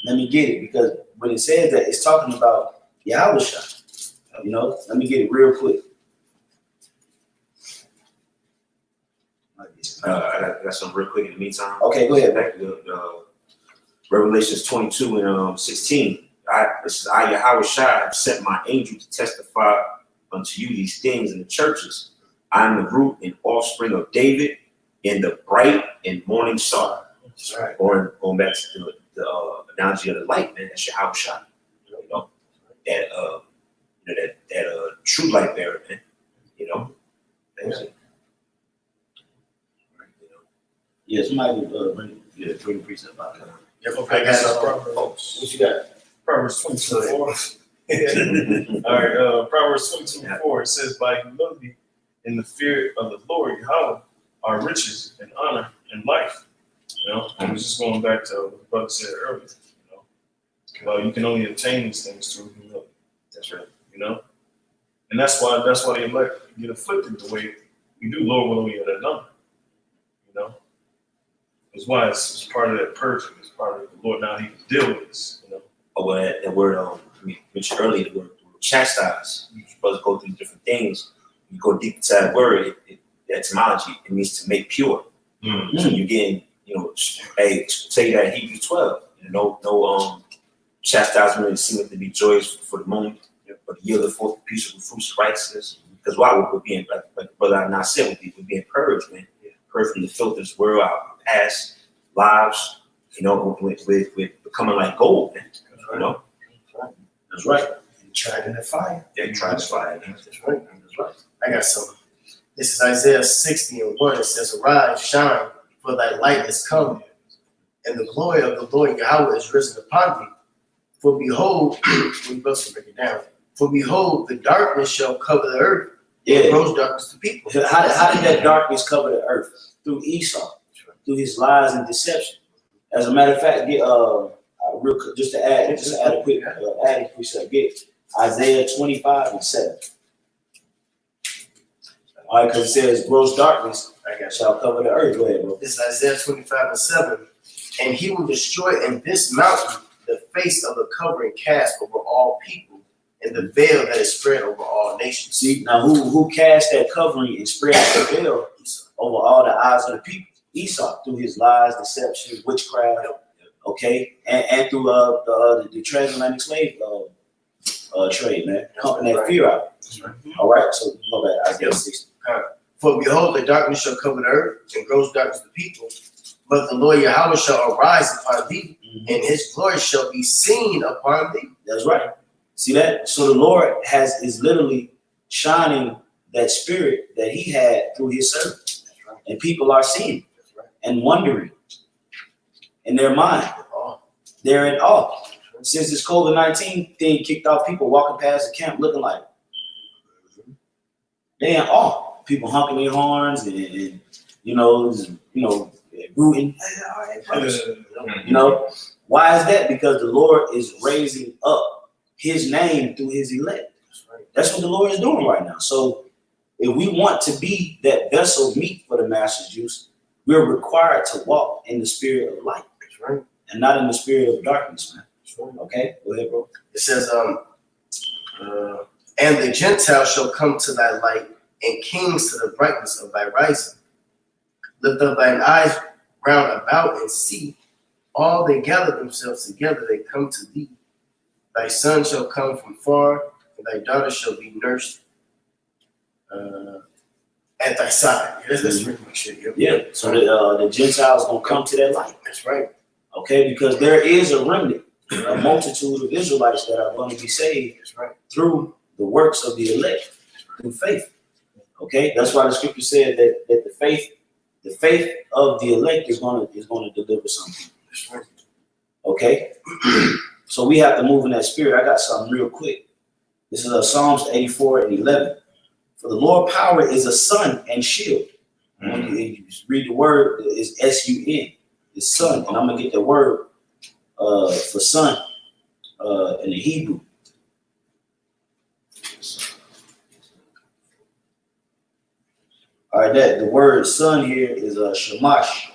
S1: let me get it, because when it says that, it's talking about YAHAWASHI. Let me get it real quick.
S6: I got some real quick in the meantime.
S1: Okay, go ahead.
S6: Back to Revelations 22 and 16. This is I, YAHAWASHI, have sent my angel to testify unto you these things in the churches. I am the root and offspring of David, and the bright and morning star.
S5: That's right.
S6: Going back to the analogy of the light, man. That's YAHAWASHI. That true light bearer, man.
S1: Yeah, somebody bring the precept out.
S3: Okay, that's our Proverbs.
S1: What you got?
S3: Proverbs 22:4. All right, Proverbs 22:4. It says, "By humility in the fear of the Lord Yahweh are riches and honor and life." I was just going back to what the brother said earlier. You can only obtain these things through humility. That's right. And that's why the elect get afflicted the way we do. Lord willing, we get a number. That's why it's part of that purging. It's part of the Lord. Now He can deal with this.
S6: Oh, well, that word mentioned earlier, the word chastise. Brothers go through different things. You go deep into that word, the etymology, it means to make pure.
S3: Mm-hmm.
S6: So you're getting, say that Hebrews 12. No chastisement seemeth to be joyous for the moment, but yield forth the peaceable fruits of righteousness. Because why we're being, like Brother I not said, we're being purged, man. Purged from the filters world, our past lives, with becoming like gold, man.
S1: That's right.
S5: Tried in the fire.
S6: Yeah, trying to fire.
S5: That's right. I got some. This is Isaiah 60:1. It says, "Arise, shine, for thy light is come, and the glory of the Lord Yahweh is risen upon thee. For behold," we must break it down. "For behold, the darkness shall cover the earth, and gross darkness to people."
S1: How did that darkness cover the earth? Through Esau, through his lies and deception. As a matter of fact, just to add a quick adding precept, get Isaiah 25:7. All right, because it says, "Gross darkness shall cover the earth." Go ahead, bro.
S5: This is Isaiah 25:7. "And he will destroy in this mountain the face of the covering cast over all people, and the veil that is spread over all nations."
S1: See, now who cast that covering and spread the veil over all the eyes of the people? Esau, through his lies, deception, witchcraft, okay, and through the transatlantic slave trade, man, pumping that fear out. All right, so go back, Isaiah 60.
S5: "For behold, the darkness shall cover the earth, and gross darkness the people. But the Lord Yahweh shall arise upon thee, and his glory shall be seen upon thee."
S1: That's right. See that? So the Lord is literally shining that spirit that he had through his servant. And people are seeing and wondering in their mind. They're in awe. Since this COVID-19 thing kicked off, people walking past the camp looking like they in awe. People honking their horns and rooting. Why is that? Because the Lord is raising up his name through his elect. That's what the Lord is doing right now. So if we want to be that vessel meet for the master's use, we're required to walk in the spirit of light. And not in the spirit of darkness, man. Okay? Go ahead, bro.
S2: It says, and the Gentiles shall come to thy light, and kings to the brightness of thy rising. Lift up thine eyes round about and see. All they gather themselves together, they come to thee. Thy son shall come from far, and thy daughter shall be nursed at thy side. That's pretty much it.
S1: Yeah. So the Gentiles gonna come to that light.
S2: That's right.
S1: Okay, because there is a remnant, a multitude of Israelites that are going to be saved through the works of the elect, through faith. Okay, that's why the scripture said that the faith of the elect is going to deliver something. Okay, so we have to move in that spirit. I got something real quick. This is Psalms 84:11. For the Lord power is a sun and shield. When you read the word, it's S-U-N. It's son, and I'm gonna get the word for son in the Hebrew. All right, the word sun here is shamash,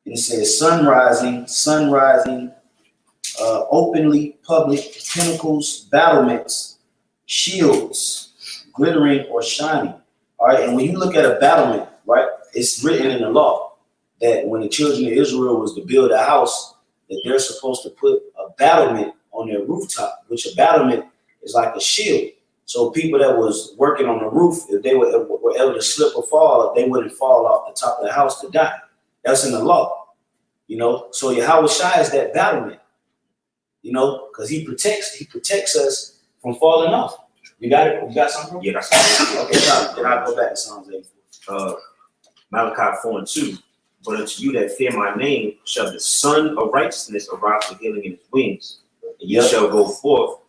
S1: and it says sun rising, openly public, pinnacles, battlements, shields, glittering or shining. All right, and when you look at a battlement, right, it's written in the law that when the children of Israel was to build a house, that they're supposed to put a battlement on their rooftop, which a battlement is like a shield. So people that was working on the roof, if they were able to slip or fall, they wouldn't fall off the top of the house to die. That's in the law, So YAHAWASHI is that battlement, because he protects us from falling off. You got it? You got something?
S6: Yeah, that's something.
S1: Okay, now, then I'll go back to Psalms 84.
S6: Malachi 4:2. But unto you that fear my name shall the Son of Righteousness arise with healing in his wings. And you shall go forth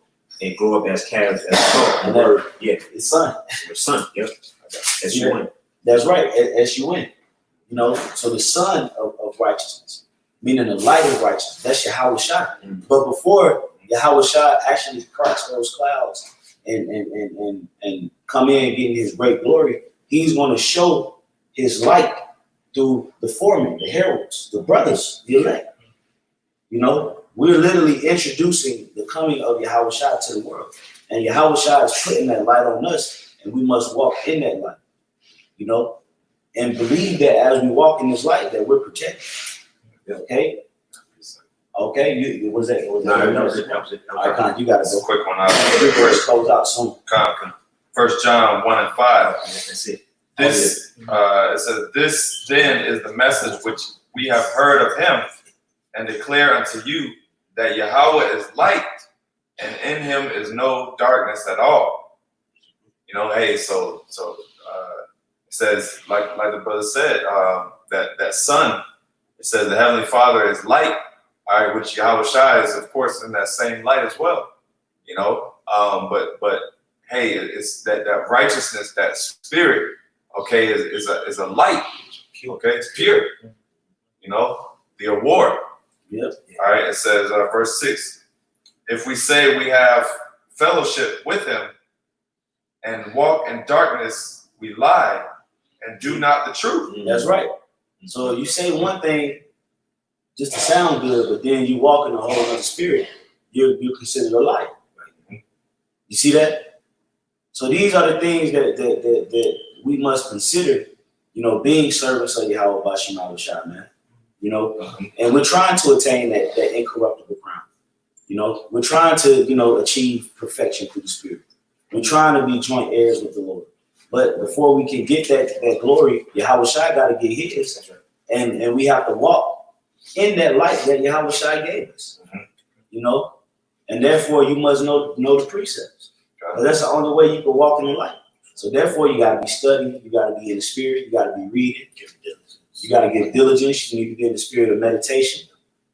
S6: and grow up as calves as tall.
S1: And that,
S6: It's
S1: son.
S6: your son. Yep. S-U-N.
S1: That's right. S-U-N. So the son of righteousness, meaning the light of righteousness. That's YAHAWASHI. But before YAHAWASHI actually cracks those clouds and come in getting his great glory, he's going to show his light through the foremen, the heralds, the brothers, the elect. We're literally introducing the coming of YAHAWASHI to the world. And YAHAWASHI is putting that light on us, and we must walk in that light, and believe that as we walk in this light that we're protected. Okay? Okay, you was that? Was that?
S6: That was it.
S1: All right, Con, you got to
S4: That's a
S1: go.
S4: quick one.
S1: Close out soon.
S4: 1 John 1:5.
S6: That's it.
S4: This it says, this then is the message which we have heard of him and declare unto you that Yahweh is light and in him is no darkness at all. So it says, like the brother said, that son, it says the Heavenly Father is light, all right, which YAHAWASHI is, of course, in that same light as well. But hey, it's that righteousness, that spirit, okay, is a light. Okay, it's pure. The award.
S1: Yep.
S4: All right, it says verse 6. If we say we have fellowship with him and walk in darkness, we lie and do not the truth.
S1: That's right. So you say one thing just to sound good, but then you walk in a whole other spirit, you're considered a liar. You see that? So these are the things that we must consider, being servants of Yahweh Bashim Al-Shah, man. And we're trying to attain that incorruptible crown. We're trying to, achieve perfection through the Spirit. We're trying to be joint heirs with the Lord. But before we can get that glory, YAHAWASHI got to get his. And we have to walk in that light that YAHAWASHI gave us. And therefore you must know the precepts. But that's the only way you can walk in the light. So therefore, you got to be studying. You got to be in the spirit. You got to be reading. You got to give diligence. You need to be in the spirit of meditation.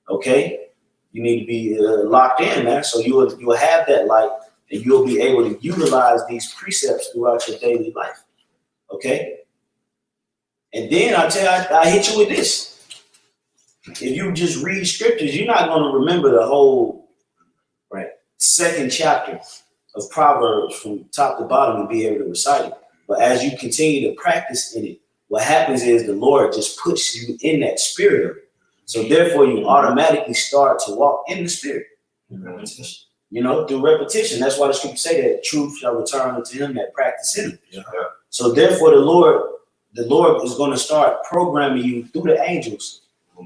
S1: Okay, you need to be locked in, man. So you'll have that light, and you'll be able to utilize these precepts throughout your daily life. Okay, and then I hit you with this. If you just read scriptures, you're not going to remember the whole second chapter of Proverbs from top to bottom and be able to recite it. But as you continue to practice in it, what happens is the Lord just puts you in that spirit of it. So therefore, you automatically start to walk in the spirit. You know, through repetition. That's why the scripture say that truth shall return unto him that practice in him.
S4: Yeah.
S1: So therefore, the Lord is going to start programming you through the angels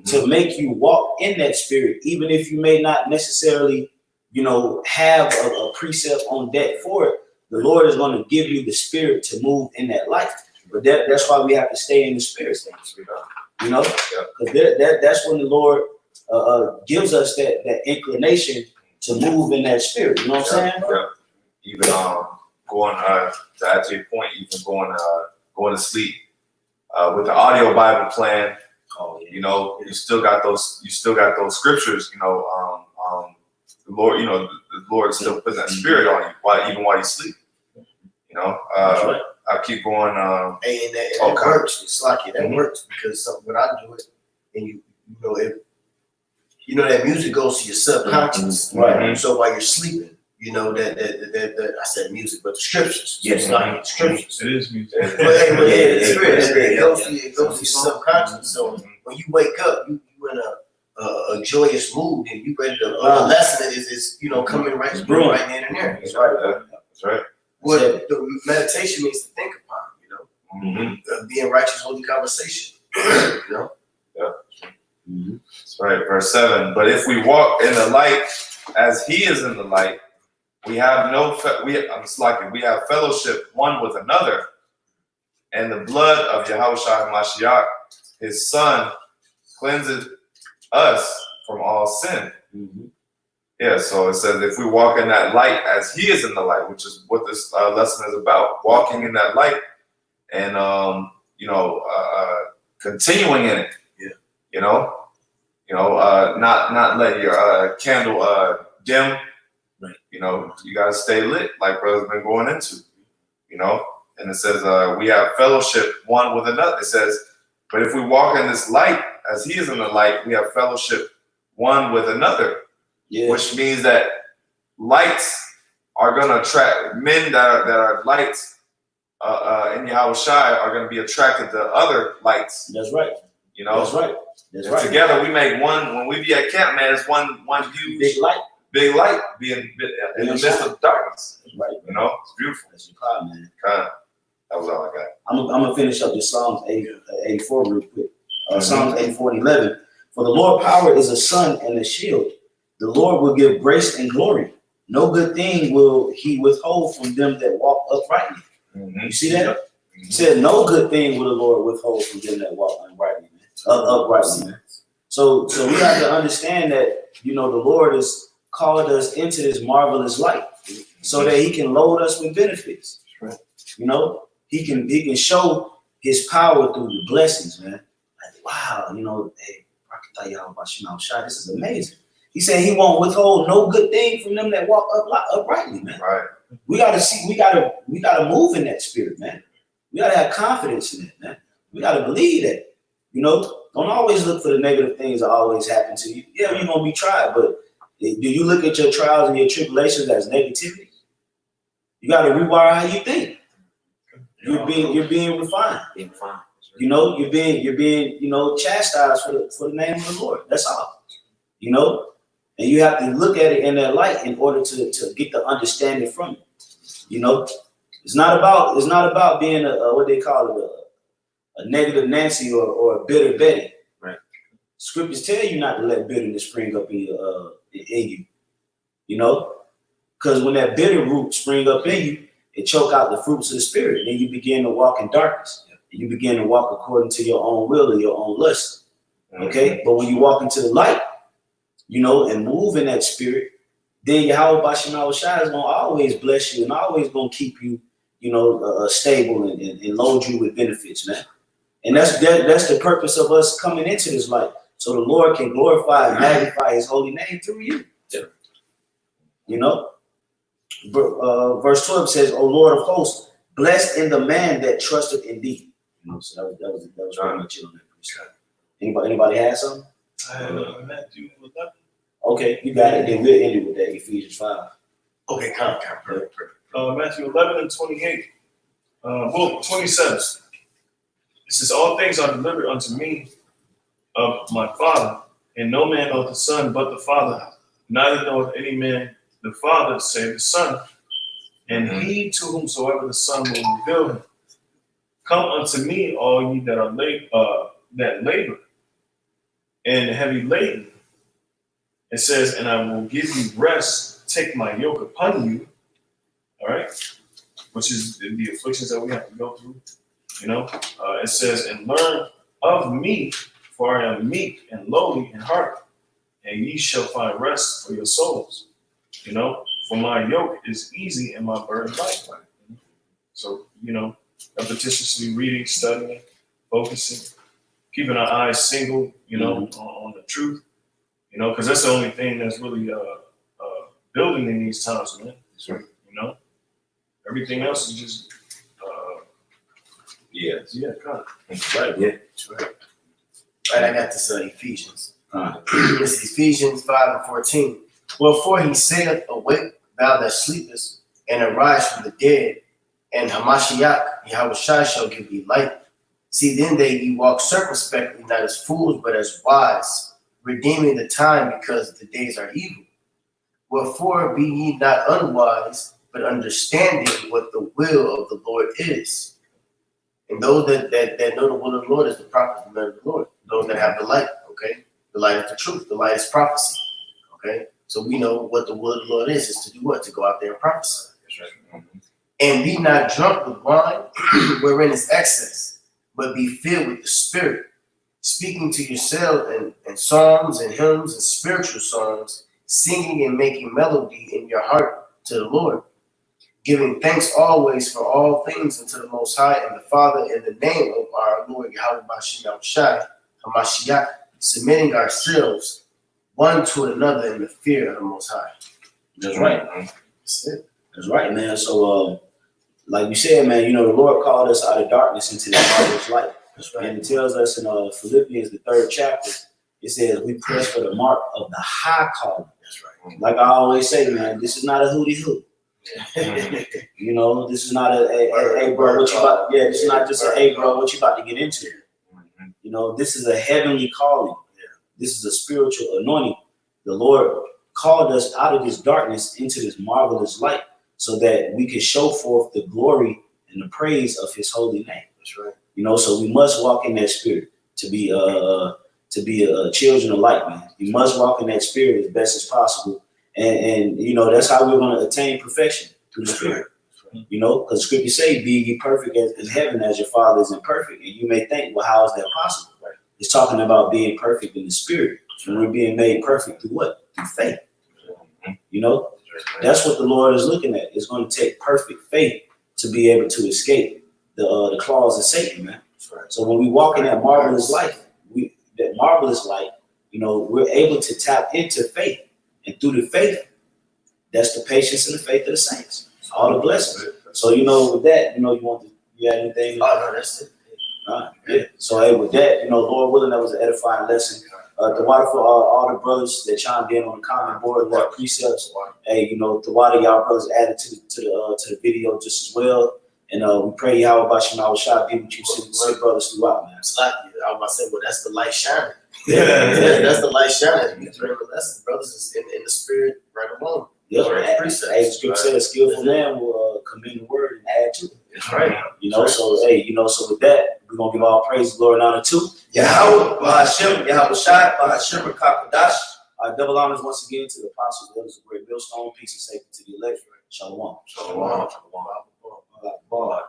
S1: to make you walk in that spirit, even if you may not necessarily, you know, have a precept on deck for it. The Lord is going to give you the spirit to move in that life. But that's why we have to stay in the spirit. You know, because that's when the Lord gives us that inclination to move in that spirit. You know what I'm saying?
S4: Yeah. Even going to add to your point, even going to sleep with the audio Bible plan. You know, you still got those scriptures. You know, the Lord. You know, the Lord still putting that spirit on you while you sleep. You know, I keep going.
S2: And that works. It's like that works because when I do it, and you know it, you know that music goes to your subconscious,
S1: right?
S2: So while you're sleeping, you know that I said music, but the scriptures,
S1: yes,
S2: like scriptures.
S3: It is music.
S2: But the spirit, it goes to your subconscious. So when you wake up, you in a joyous mood, and you ready to the lesson is you know coming right then and there.
S4: That's right. That's right.
S2: What the meditation means to think upon, you know, being righteous, holy conversation, you know.
S4: Yeah. That's right. Verse 7. But if we walk in the light, as He is in the light, we have we have fellowship one with another, and the blood of Yahawashi Mashiach, His Son, cleanses us from all sin. Yeah, so it says if we walk in that light as He is in the light, which is what this lesson is about, walking in that light and continuing in it. Yeah. Not let your candle dim. Right. You know, you gotta stay lit, like brother's been going into. You know, and it says we have fellowship one with another. It says, but if we walk in this light as He is in the light, we have fellowship one with another. Yeah. Which means that lights are going to attract men that are lights in Yahawashi are going to be attracted to other lights.
S1: That's right.
S4: You know,
S1: that's right. That's right.
S4: Together we make one. When we be at camp, man, it's one huge big light being in the midst of darkness. That's right. You know, it's beautiful.
S1: That's your cloud, man.
S4: That was all I got.
S1: I'm gonna finish up this Psalms 84 real quick. Psalms 84 and 11. For the Lord power is a sun and a shield. The Lord will give grace and glory. No good thing will He withhold from them that walk uprightly. You see that? He said, no good thing will the Lord withhold from them that walk uprightly, man. So we have to understand that, you know, the Lord has called us into this marvelous light so that He can load us with benefits. Right. You know, He can show His power through the blessings, man. Like, wow, you know, hey, YAHAWASHI, this is amazing. He said He won't withhold no good thing from them that walk uprightly, man.
S4: Right. We
S1: gotta move in that spirit, man. We gotta have confidence in it, man. We gotta believe that. You know, don't always look for the negative things that always happen to you. Yeah, you're gonna be tried, but do you look at your trials and your tribulations as negativity? You gotta rewire how you think. You're being refined. You know, you're being, you know, chastised for the name of the Lord. That's all. You know. And you have to look at it in that light in order to get the understanding from it. You know, it's not about being what they call it, a negative Nancy or a bitter Betty. Right. Scriptures tell you not to let bitterness spring up in you. You know, because when that bitter root spring up in you, it choke out the fruits of the spirit. Then you begin to walk in darkness. And you begin to walk according to your own will or your own lust. Okay, but when you walk into the light, you know, and move in that spirit, then Yahawashi is gonna always bless you and always gonna keep you, stable and load you with benefits, man. And that's the purpose of us coming into this life, so the Lord can glorify and magnify His holy name through you. Verse 12 says, "O Lord of hosts, blessed in the man that trusted in thee." So that was pretty much it on that. Anybody have something?
S3: I had Matthew 11.
S1: Okay, you got it. Then we'll end it with that Ephesians 5.
S2: Okay, perfect.
S3: Matthew 11 and 28. 27. It says, "All things are delivered unto me of my Father, and no man knoweth the Son but the Father, neither knoweth any man the Father save the Son, and he to whomsoever the Son will reveal him. Come unto me, all ye that are that labor and heavy laden." It says, "And I will give you rest. Take my yoke upon you." All right, which is the afflictions that we have to go through. It says, "And learn of me, for I am meek and lowly in heart, and ye shall find rest for your souls." For my yoke is easy and my burden light. So, repetitiously reading, studying, focusing, keeping our eyes single, on the truth, because that's the only thing that's really building in these times, man.
S6: That's right.
S3: Everything else is just, kind of.
S6: That's right. Yeah.
S2: That's right. Right, I got this Ephesians.
S1: All right.
S2: This is Ephesians 5 and 14. "Wherefore he saith, Awake, thou that sleepest, and arise from the dead, and Hamashiach, YAHAWASHI, shall give thee light. See then that ye walk circumspectly, not as fools, but as wise, redeeming the time, because the days are evil. Wherefore be ye not unwise, but understanding what the will of the Lord is." And those that know the will of the Lord is the prophets, the men of the Lord. Those that have the light, okay? The light is the truth. The light is prophecy, okay? So we know what the will of the Lord is to do what? To go out there and prophesy.
S6: That's right.
S2: "And be not drunk with wine, wherein is excess, but be filled with the Spirit, speaking to yourself in psalms and hymns and spiritual songs, singing and making melody in your heart to the Lord, giving thanks always for all things unto the Most High and the Father, in the name of our Lord YAHAWASHI, Hamashiach, submitting ourselves one to another in the fear of the Most High."
S1: That's right.
S2: That's it.
S1: That's right, man. So, like you said, man, the Lord called us out of darkness into the marvelous light.
S2: That's right.
S1: And it tells us in Philippians, the 3rd chapter, it says, "We press for the mark of the high calling."
S2: That's right.
S1: Like I always say, man, this is not a hootie hoot. This is not hey bro, what you about? Yeah, this is not just a hey bro, what you about to get into. This is a heavenly calling. This is a spiritual anointing. The Lord called us out of this darkness into this marvelous light, so that we can show forth the glory and the praise of His holy name.
S2: That's right.
S1: So we must walk in that spirit to be children of light, man. You must walk in that spirit as best as possible. And that's how we're going to attain perfection, through the Spirit. Because the scripture say, "Be ye perfect in heaven as your Father is in perfect." And you may think, well, how is that possible? Right? It's talking about being perfect in the Spirit. And we're being made perfect through what? Through faith. That's what the Lord is looking at. It's going to take perfect faith to be able to escape the claws of Satan, man. So when we walk in that marvelous light, we're able to tap into faith. And through the faith, that's the patience and the faith of the saints. All the blessings. So, with that, you had anything?
S2: Oh, no, that's it.
S1: All right, yeah. So, hey, with that, Lord willing, that was an edifying lesson. The water for all the brothers that chimed in on the comment board, left precepts. Hey, the water y'all brothers added to the video just as well. And we pray YAHAWASHI be with you, sick brothers throughout, man.
S2: It's like, I was about to say, well, that's the light shining. That's the light shining. That's brothers is in the spirit right along.
S1: Yeah,
S2: Right.
S1: hey, scripture says a skillful man will commend the word and add to it.
S2: That's right.
S1: So hey, so with that, we're gonna give all praise, glory, and honor to
S2: Yahawah, BAHASHAM, YAHAWASHI, BAHASHAM, Kakadash.
S1: double honors once again to the apostles, elders of great millstone, peace and safety to the elect. Shalom.
S2: Shalom.
S1: Bye.